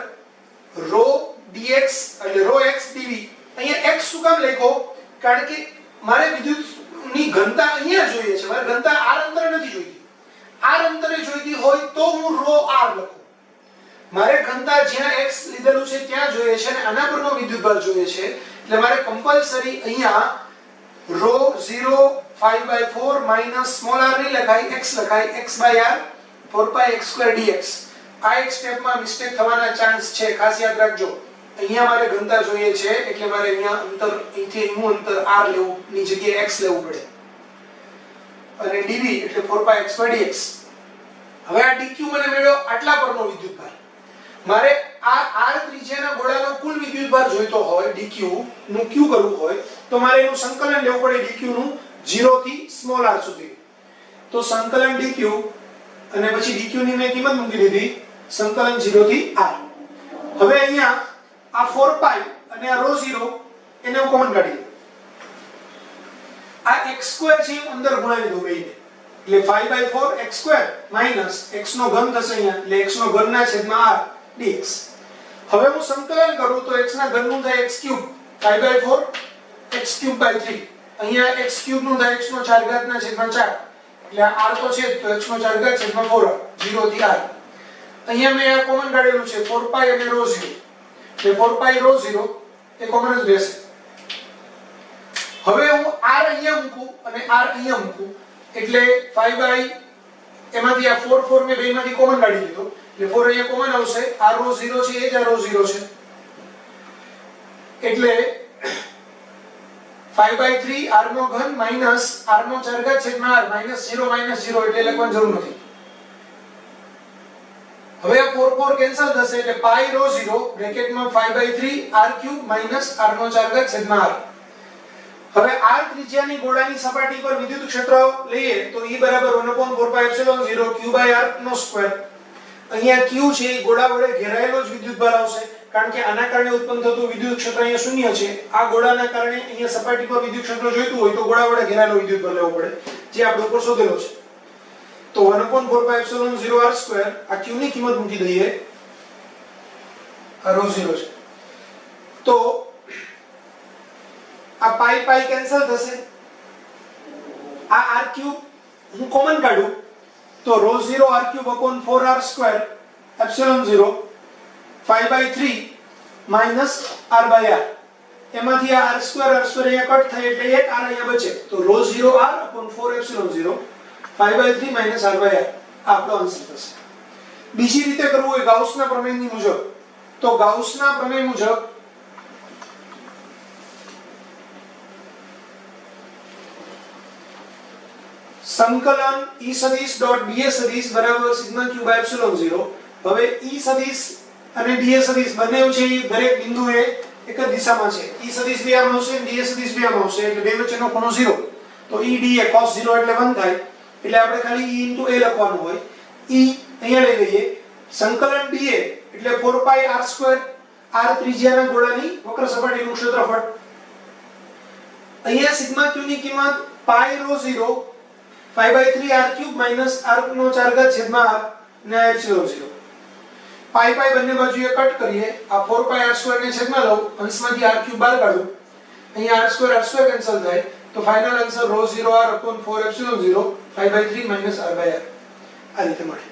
રો dx એટલે રો x dv. અહીંયા x શું કામ લખ્યો? કારણ કે મારે વિદ્યુતની ઘનતા અહીંયા જોઈએ છે, મારે ઘનતા r અંતરે નથી જોઈતી. r અંતરે જોઈતી હોય તો હું રો r લખું. મારે ઘનતા જ્યાં x લીધેલું છે ત્યાં જોઈએ છે અને આના પરનો વિદ્યુતભાર જોઈએ છે, એટલે મારે કમ્પલસરી અહીંયા રો 0 5/4 માઈનસ સ્મોલ r નહીં લખાય, x લખાય, x by r 4πx² dx. આ એક સ્ટેપમાં મિસ્ટેક થવાના ચાન્સ છે, ખાસ યાદ રાખજો. અહીંયા મારે ઘનતા જોઈએ છે એટલે મારે અહીંયા અંતર અહીંથી અહીંનું અંતર r લેવું, ની જગ્યાએ x લેવું પડે, અને dv એટલે 4πx² dx. હવે આ dq મને મળ્યો આટલા પરનો વિદ્યુતભાર. મારે આ r ત્રિજ્યાના ગોળાનો કુલ વિદ્યુતભાર જોઈતો હોય, dq નું q કરવું હોય તો મારે એનું સંકલન લેવું પડે dq નું 0 થી સ્મોલ r સુધી. તો સંકલન dq અને પછી dq ની મેં કિંમત મૂકી દીધી, સંકલન 0 થી r. હવે અહીંયા આ 4π અને આ ρ0 એને હું કોમન કાઢી દઉં. આ x² છે અંદર ગુણાવી દઉં બેયને, એટલે 5/4 x² માઈનસ x નો ઘન થશે અહીંયા, એટલે x નો ઘન ના છેદમાં r dx. હવે હું સંકલન કરું તો x ના ઘનનું થાય x3 5/4 x3/3. અહીંયા x3 નું થાય x નો 4 ઘાત ના છેદમાં 4, એટલે આ r તો છે તો x નો 4 ઘાત છેદમાં 4 0 થી r. અહીંયા મેં આ કોમન કાઢેલું છે 4π અને ρ0, એટલે 4π ρ0 એ કોમન જ રહેશે. હવે હું r અહીંયા મૂકું અને r અહીંયા મૂકું, એટલે 5 એમાંથી આ 4 મેં બેમાંથી કોમન કાઢી લીધો, એટલે 4 અહીંયા કોમન આવશે. આ ρ0 છે એ જ આ ρ0 છે, એટલે 5/3 r નો ઘન માઈનસ r નો 4 ઘાત છેદમાં r માઈનસ 0 એટલે લખવાની જરૂર નથી. હવે આ 4 કેન્સલ થશે, એટલે પાઈ ρ0 બ્રેકેટમાં 5/3 r³ માઈનસ r નો 4 ઘાત છેદમાં r. હવે r ત્રિજ્યાની ગોળાની સપાટી પર વિદ્યુત ક્ષેત્ર લઈએ તો E બરાબર 1/4πε0 q/r નો સ્ક્વેર. અહીંયા q છે એ ગોળા વડે ઘેરાયેલો જ વિદ્યુતભાર આવશે, કારણ કે આના કારણે ઉત્પન્ન થતું વિદ્યુત ક્ષેત્ર અહીંયા શૂન્ય છે. આ ગોળાના કારણે અહીંયા સપાટી પર વિદ્યુત ક્ષેત્ર જોઈતું હોય તો ગોળા વડે ઘેરાયેલો વિદ્યુતભાર લેવો પડે, જે આપણે ઉપર શોધેલો છે. તો 1/4πε0 r², આ q ની કિંમત મૂકી દઈએ, આ ρ0 છે. તો આ પાઈ કેન્સલ થશે, આ r³ હું કોમન કાઢું તો ρ0 r³/4r² ε0 5/3 માઈનસ r/r. એમાંથી આ r² અહીંયા કટ થાય એટલે એક r અહીંયા બચે, તો ρ0 r/4 ε0 5/3 માઈનસ r/r. આ આપણો આન્સર થશે. બીજી રીતે કરવું હોય ગાઉસના પ્રમેયની મુજબ, તો ગાઉસના પ્રમેય મુજબ સંકલન E સદિશ ડોટ dA સદિશ બરાબર σq/ε0. હવે E સદિશ અને dA સદિશ બંને છે એ દરેક બિંદુએ એક જ દિશામાં છે. E સદિશ બે આમ આવશે અને dA સદિશ બે આમ આવશે, એટલે બે વચ્ચેનો ખૂણો 0. તો E dA cos 0 એટલે 1 થાય, એટલે આપણે ખાલી E * a લખવાનું હોય. E અહીંયા લઈ લઈએ, સંકલન dA એટલે 4π r², r ત્રિજ્યાના ગોળાની વક્ર સપાટીનું ક્ષેત્રફળ. અહીંયા σq ની કિંમત પાઈ ρ0 5/3 r³ માઈનસ r નો 4 ઘાત છેદમાં r ને ε0. પાઈ બંને બાજુએ કટ કરીએ, આ 4π r² ને છેદમાં લઉં, અંશમાંથી r³ બહાર કાઢું, અહીંયા r² કેન્સલ થાય, તો final answer ρ0 r/4 ε0 5/3 minus r/r. આ રીતે મળે.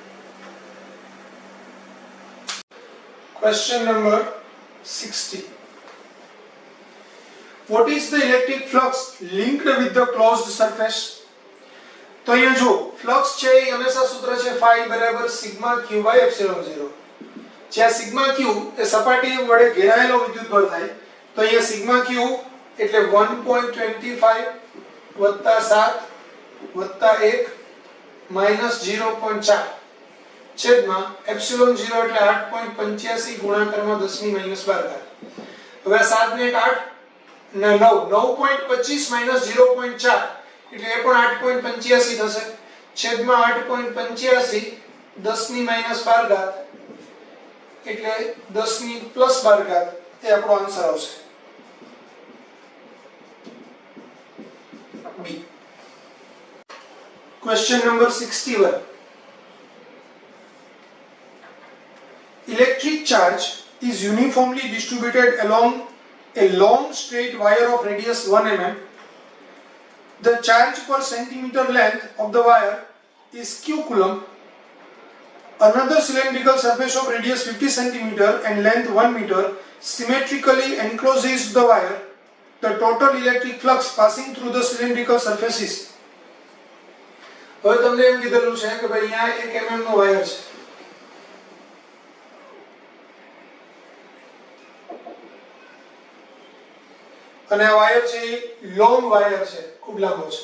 Question number 60. What is the electric flux linked with the closed surface? તો અહીંયા જો ફ્લક્સ છે એ હંમેશા સૂત્ર છે phi બરાબર σq/ε0. જ્યાં σq એ સપાટી વડે ઘેરાયેલો વિદ્યુતભાર થાય, તો અહીંયા σq એટલે 1.25 7 1 માઈનસ 0.4 છેદમાં ε0 એટલે 8.85 ગુણાકારમાં 10⁻12. હવે આ 7 ને 1 8 ને 9 9.25 માઈનસ 0.4 એટલે એ પણ 8.85 થશે, છેદમાં 8.85 10⁻12 એટલે 10⁻12 એ આપણો આન્સર આવશે. B. Question number 61. Electric charge is uniformly distributed along a long straight wire of radius 1 mm, the charge per centimeter length of the wire is q coulomb. Another cylindrical surface of radius 50 cm and length 1 meter symmetrically encloses the wire. The total electric flux passing through the cylindrical surface is. હવે તમને એમ કીધેલું છે કે ભાઈ અહીંયા 1 mm નો વાયર છે અને આ વાયર છે એ લોંગ વાયર છે, ખૂબ લાંબો છે.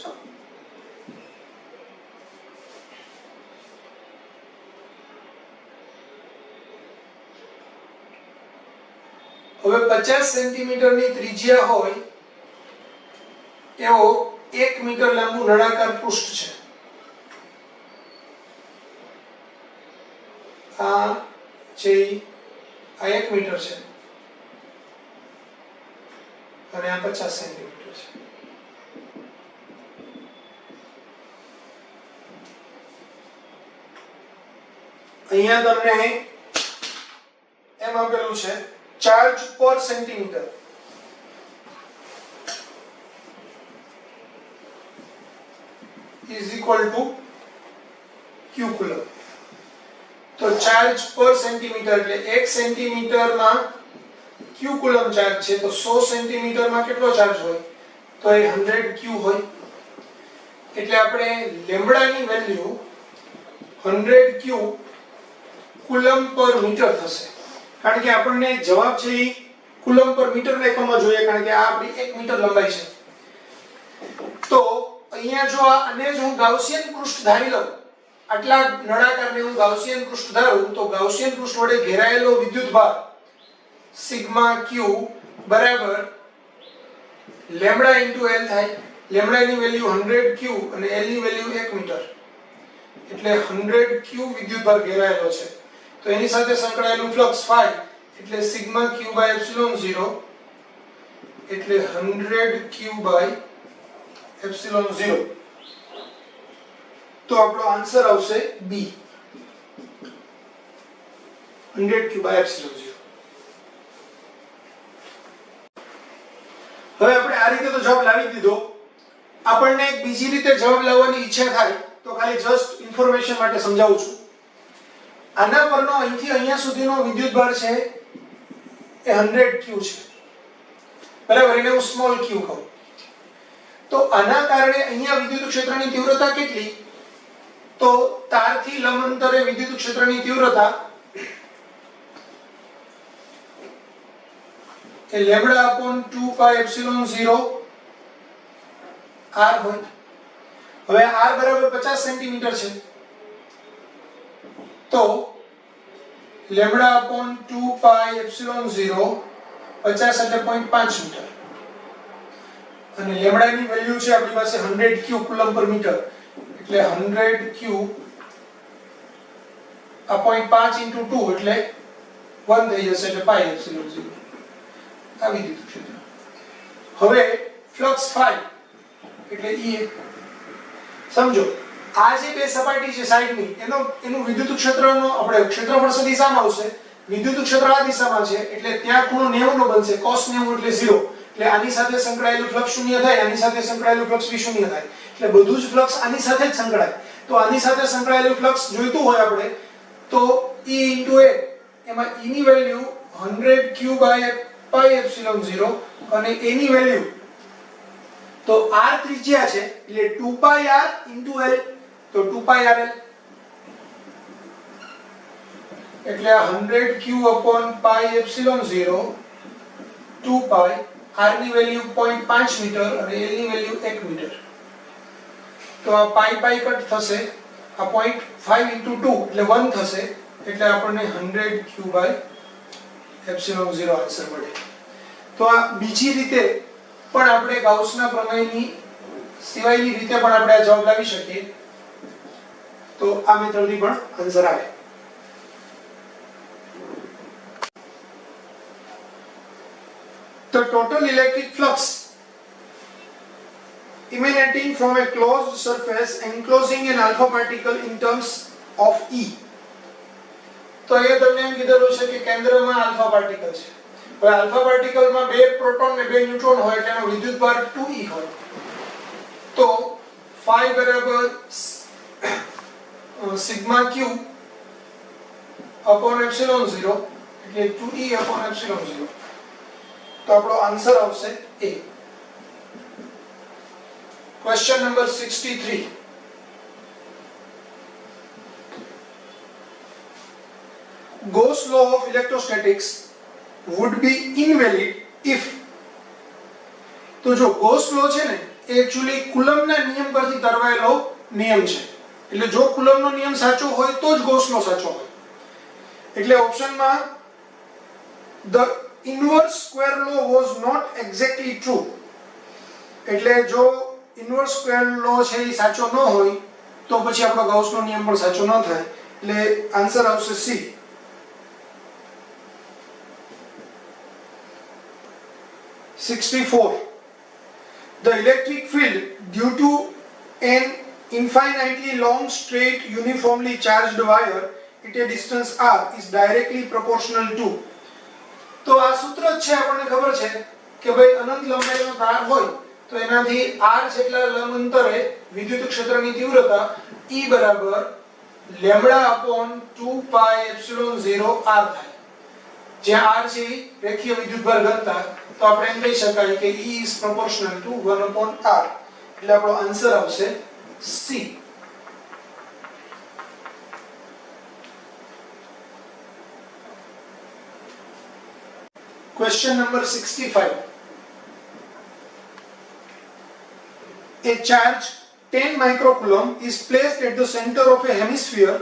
હવે 50 સેન્ટીમીટરની ત્રિજ્યા હોય એવો 1 મીટર લાંબુ નળાકાર પૃષ્ઠ છે. આ છે આ 1 મીટર છે અને આ 50 સેન્ટીમીટર છે. અહીંયા તમને એમ આપેલું છે charge per centimeter is equal to q coulomb. તો ચાર્જ પર સેન્ટીમીટર એટલે 1 સેન્ટીમીટરમાં q કુલમ ચાર્જ છે તો 100 સેન્ટીમીટરમાં કેટલો ચાર્જ હોય તો એ 100 q હોય. એટલે આપણે લેમ્બડાની વેલ્યુ 100 q કુલમ પર મીટર થશે, કારણ કે આપણને જવાબ છે એ કુલમ પર મીટરના એકમમાં જોઈએ, કારણ કે આ આપણી 1 મીટર લંબાઈ છે. તો અહીંયા જો આને જો હું ગાઉસિયન પૃષ્ઠ ધારી લઉં, આટલા નળાકારને હું ગાઉસિયન પૃષ્ઠ ધારું તો ગાઉસિયન પૃષ્ઠ વડે ઘેરાયેલો વિદ્યુતભાર સિગ્મા q બરાબર લેમ્બડા ઇન્ટુ l થાય. લેમ્બડાની વેલ્યુ 100 q અને l ની વેલ્યુ 1 મીટર, એટલે 100 q વિદ્યુતભાર ઘેરાયેલો છે. તો એની સાથે સંકળાયેલું ફ્લક્સ phi એટલે સિગ્મા q બાય એપ્સિલોન 0 એટલે 100 q બાય એપ્સિલોન 0. તો આપણો આન્સર આવશે B, 100 q બાય એપ્સિલોન 0. હવે આપણે આ રીતે તો જવાબ લાવી દીધો. આપણને એક બીજી રીતે જવાબ લાવવાની ઈચ્છા થાય તો ખાલી જસ્ટ ઇન્ફોર્મેશન માટે સમજાવું છું. આના પરનો અહીંથી અહીંયા સુધીનો વિદ્યુતભાર છે એ 100 q છે, બરાબર, એને હું સ્મોલ q કહું. તો આના કારણે અહીંયા વિદ્યુત ક્ષેત્રની તીવ્રતા કેટલી, તો તારથી લંબ અંતરે વિદ્યુત ક્ષેત્રની તીવ્રતા એ lambda upon 2 pi epsilon 0 r હોય. હવે r બરાબર 50 સેન્ટીમીટર છે તો લેમ્બડા અપોન 2 પાઈ એપ્સિલોન 0 50 એટલે 0.5 મીટર અને લેમ્બડાની વેલ્યુ છે આપણી પાસે 100 q કુલમ પર મીટર, એટલે 100 q આ 0.5 into 2 એટલે 1 થઈ જશે, એટલે પાઈ એપ્સિલોન 0 આ વિદ્યુત ક્ષેત્ર. હવે ફ્લક્સ phi એટલે E સમજો આ જે બે સપાટી છે સાઈડની એનું વિદ્યુત ક્ષેત્રનો આપણે ક્ષેત્રફળ સદી સામ આવશે. વિદ્યુત ક્ષેત્ર આ દિશામાં છે એટલે ત્યાં ખૂણો 90 નો બનશે, cos 90 એટલે 0, એટલે આની સાથે સંકળાયેલું ફ્લક્સ શૂન્ય થાય, આની સાથે સંકળાયેલું ફ્લક્સ બી શૂન્ય થાય, એટલે બધું જ ફ્લક્સ આની સાથે જ સંકળાય. તો આની સાથે સંકળાયેલું ફ્લક્સ જોઈતું હોય આપણે તો E * A એમાં E ની value 100 q by pi epsilon 0 અને A ની વેલ્યુ તો r ત્રિજ્યા છે એટલે 2 પાઈ r * l, તો 2 પાઈ rl એટલે 100 q upon પાઈ એપ્સિલોન 0 2 પાઈ, r ની વેલ્યુ 0.5 મીટર અને l ની વેલ્યુ 1 મીટર. તો આ પાઈ પાઈ કટ થશે, આ 0.5 into 2 એટલે 1 થશે, એટલે આપણને 100 q બાય એપ્સિલોન 0 આન્સર મળે. તો આ બીજી રીતે પણ આપણે ગાઉસના પ્રમેયની સિવાયની રીતે પણ આપણે આ જવાબ લાવી શકીએ. તો આ મેથડથી પણ આન્સર આવે. The total electric flux emanating from a closed surface enclosing an alpha particle in terms of E તો અહીંયા તમને એમ કીધેલું છે કે કેન્દ્રમાં આલ્ફા પાર્ટિકલ છે. હવે આલ્ફા પાર્ટિકલમાં બે પ્રોટોન ને બે ન્યુટ્રોન હોય એટલે એનો વિદ્યુતભાર 2e હોય. તો phi બરાબર સિગ્મા q upon epsilon 0 એટલે 2e upon epsilon 0. તો આપણો આન્સર આવશે A. Question number 63. Gauss law of electrostatics would be invalid if. તો જો ગોસ લો છે ને એ એક્ચ્યુઅલી કુલમ્બના નિયમ પરથી તારવાયેલો નિયમ છે. એટલે જો કુલમ્બનો નિયમ સાચો હોય તો જ ગોસ લો સાચો હોય. એટલે ઓપ્શનમાં the inverse square law was not exactly true. એટલે જો inverse square law છે એ સાચો ન હોય તો પછી આપણો ગૌસનો નિયમ પણ સાચો ન થાય. એટલે આન્સર આવશે C. 64. The electric field due to an infinitely long straight uniformly charged wire at a distance r is directly proportional to. તો આ સૂત્ર છે આપણને ખબર છે કે ભાઈ અનંત લંબાઈનો તાર હોય તો એનાથી r જેટલા લંબ અંતરે વિદ્યુત ક્ષેત્રની તીવ્રતા E બરાબર λ/2 પાઈ એપ્સિલોન 0 r થાય. જ્યાં r છે રેખીય વિદ્યુતભાર ઘનતા, તો આપણે એમ કહી શકાય કે E is proportional to 1/r. એટલે આપણો આન્સર આવશે C. Question number 65. A charge 10 microcoulomb is placed at the center of a hemisphere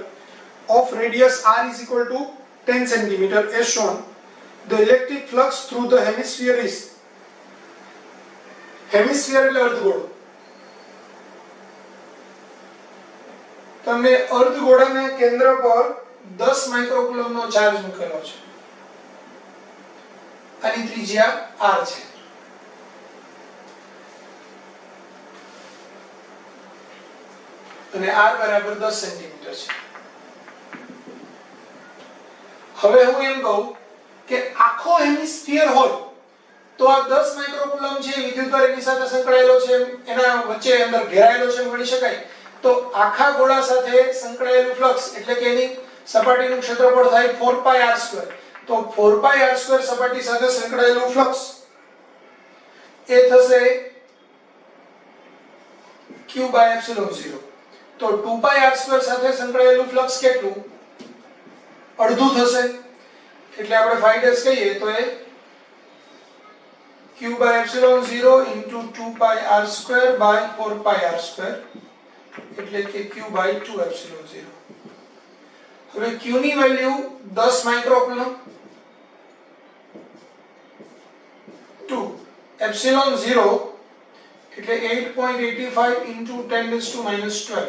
of radius r is equal to 10 cm as shown. The electric flux through the hemisphere is. Hemisphere એટલે અર્ધગોળો. તમને અર્ધગોળાના કેન્દ્ર પર 10 માઇક્રોકુલમ્બનો ચાર્જ મૂકેલો છે. આની ત્રિજ્યા r છે. અને r બરાબર 10 સેન્ટીમીટર છે. હવે હું એમ કહું કે આખો હેમિસ્ફિયર હોય તો આ 10 માઇક્રોકુલમ્બ છે વિદ્યુતભાર એની સાથે સંકળાયેલો છે, એના વચ્ચે અંદર ઘેરાયેલો છે ગણી શકાય. તો આખા ગોળા સાથે સંકળાયેલું ફ્લક્સ એટલે કે એની સપાટીનું ક્ષેત્રફળ થાય 4πr². તો 4πr² સપાટી સાથે સંકળાયેલું ફ્લક્સ એ થશે q/ε0. તો 2πr² સાથે સંકળાયેલું ફ્લક્સ કેટલું? અડધું થશે. એટલે આપણે ϕ' કહીએ તો એ q/ε0 into 2πr² by 4πr², એટલે કે q/2ε0. હવે q ની વેલ્યુ 10 માઇક્રોકુલમ્બ, 2 ε0 એટલે 8.85 into 10⁻⁻12.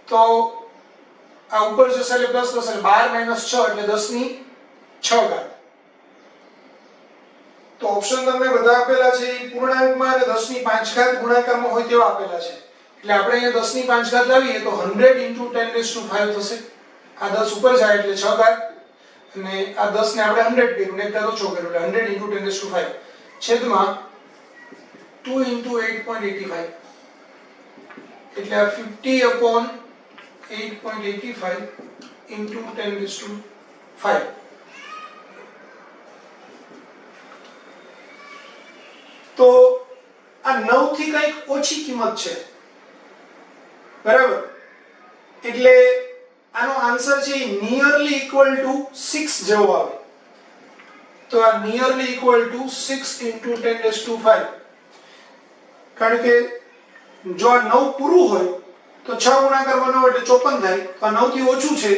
તો આ ઉપર જશે એટલે પ્લસ થશે, 12 - 6 એટલે 10⁻6 ઘાત. તો ઓપ્શન તમને બધા આપેલા છે એ પૂર્ણાંકમાં અને 10⁵ ઘાત ગુણાકારમાં હોય તેવા આપેલા છે. એટલે આપણે અહીંયા 10⁵ ઘાત લાવીએ તો 100 into 10⁵ થશે. આ 10 ઉપર જાય એટલે 6 ઘાત, અને આ 10 ને આપણે 100 કર્યું ને એક ઘાત ઓછો કર્યો એટલે 100 into 10⁵ છેદમાં 2 into 8.85 એટલે આ 50/8.85 into 10⁵. તો આ 9 થી કંઈક ઓછી કિંમત છે, બરાબર? એટલે આનો આન્સર છે નિયરલી ઇક્વલ ટુ 6 જેવો આવે. તો આ નિયરલી ઇક્વલ ટુ 6 into 10⁵. કારણ કે જો આ 9 પૂરું હોય તો 6 ગુણાકાર બનાવો એટલે 54 થાય. તો આ 9 થી ઓછું છે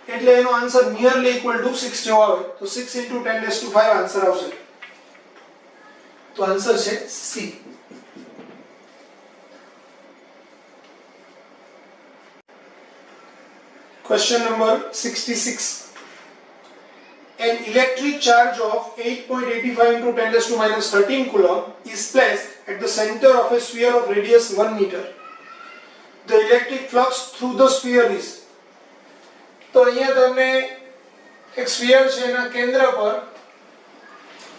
એટલે એનો આન્સર નિયરલી ઇક્વલ ટુ 6 જેવો આવે. તો 6 into 10⁵ આન્સર આવશે. તો આન્સર છે C. Question number 66. An electric charge of 8.85 into 10⁻⁻13 coulomb is placed at the center of a sphere of radius 1 meter. The electric flux through the sphere is. તો અહીંયા તમને એક સ્ફિયર છે એના કેન્દ્ર પર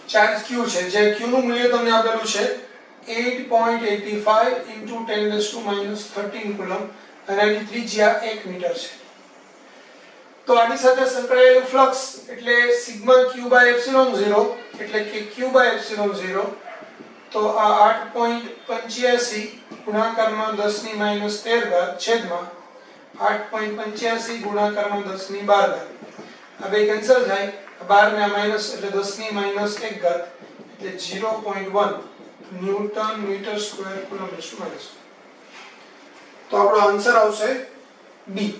ચાર્જ q છે, જે q નું મૂલ્ય તમને આપેલું છે 8.85 into 10⁻13 કુલમ અને આની ત્રિજ્યા 1 મીટર છે. તો આની સાથે સંકળાયેલું ફ્લક્સ એટલે સિગ્મા q બાય એપ્સિલોન 0 એટલે કે q બાય એપ્સિલોન 0. તો આ 8.85 ગુણાકારમાં 10⁻13 ઘાત છેદમાં 8.85 ગુણાકારમાં 10⁻12 આ બે કેન્સલ થાય, 12 ને માઈનસ એટલે 10⁻1 ઘાત એટલે 0.1 newton metre square coulomb instrument. તો આપણો આન્સર આવશે બી.